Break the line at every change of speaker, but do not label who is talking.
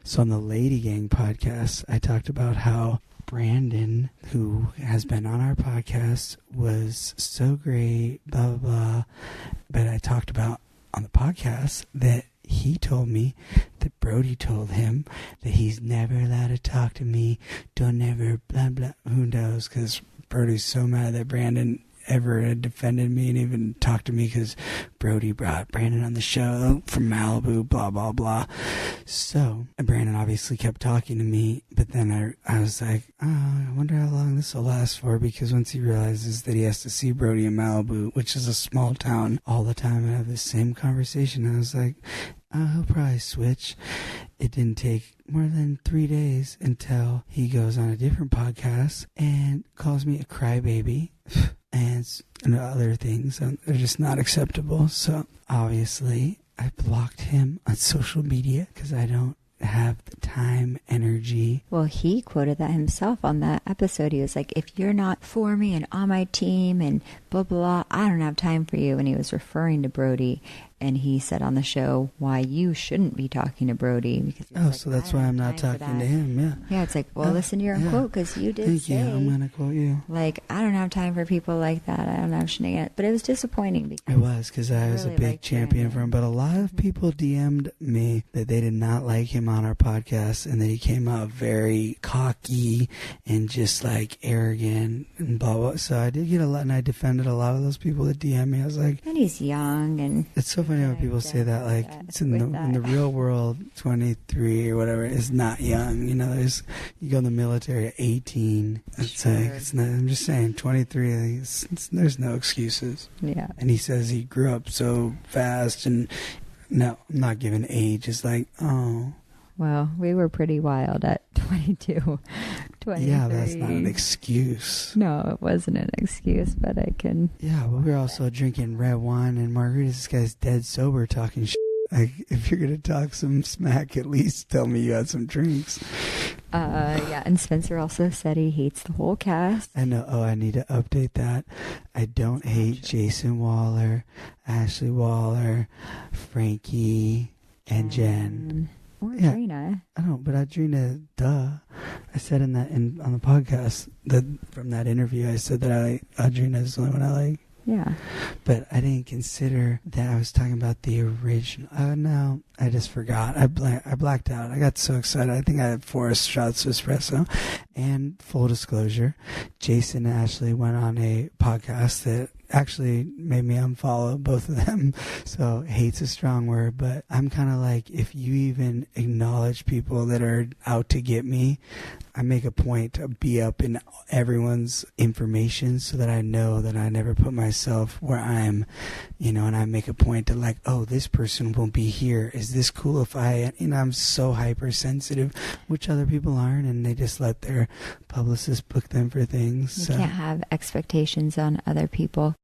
So on the Lady Gang podcast, I talked about how Brandon, who has been on our podcast, was so great, blah, blah, blah. But I talked about on the podcast that he told me that Brody told him that he's never allowed to talk to me. Don't ever, blah, blah. Who knows? Because Brody's so mad that Brandon ever had defended me and even talked to me because Brody brought Brandon on the show from Malibu, blah, blah, blah. So Brandon obviously kept talking to me, but then I was like, oh, I wonder how long this will last for, because once he realizes that he has to see Brody in Malibu, which is a small town, all the time and have the same conversation, I was like, oh, he'll probably switch. It didn't take more than 3 days until he goes on a different podcast and calls me a crybaby. And other things are just not acceptable. So obviously I blocked him on social media because I don't have the time, energy.
Well, he quoted that himself on that episode. He was like, if you're not for me and on my team and blah, blah, blah, I don't have time for you. And he was referring to Brody. And he said on the show why you shouldn't be talking to Brody. Because
so that's why I'm not talking to him, yeah.
Yeah, it's like, well, listen to your own quote, because you did
Thank you, I'm going to quote you.
Like, I don't have time for people like that. I don't have shenanigans. But it was disappointing. Because
it was, because I was really a big champion for him. But a lot of people DM'd me that they did not like him on our podcast, and that he came out very cocky and just like arrogant and blah, blah. So I did get a lot, and I defended a lot of those people that DM'd me. I was like...
And he's young, and...
It's so funny when people say that, like, it's in the real world, 23 or whatever is not young. You know, you go in the military at 18. It's sure. Like, it's not, I'm just saying, 23, there's no excuses.
Yeah.
And he says he grew up so fast, and no, I'm not giving age. It's like, oh.
Well, we were pretty wild at 22, 23.
Yeah, that's not an excuse.
No, it wasn't an excuse, but I can...
Yeah, but we were also drinking red wine and margaritas. This guy's dead sober talking shit. Like, if you're going to talk some smack, at least tell me you had some drinks.
Yeah, and Spencer also said he hates the whole cast.
I know. Oh, I need to update that. I don't hate Jason Waller, Ashley Waller, Frankie, and Jen.
Or Adrena.
I don't, but Adrena, duh. I said on the podcast that from that interview, I said that Adrena is the only one I like.
Yeah.
But I didn't consider that I was talking about the original. No, I just forgot. I blacked out. I got so excited. I think I had 4 shots of espresso. And full disclosure, Jason and Ashley went on a podcast that actually made me unfollow both of them. So hate's a strong word, but I'm kind of like, if you even acknowledge people that are out to get me, I make a point to be up in everyone's information so that I know that I never put myself where I'm, and I make a point to like, oh, this person won't be here. Is this cool if I'm so hypersensitive, which other people aren't, and they just let their publicists book them for things.
You can't have expectations on other people.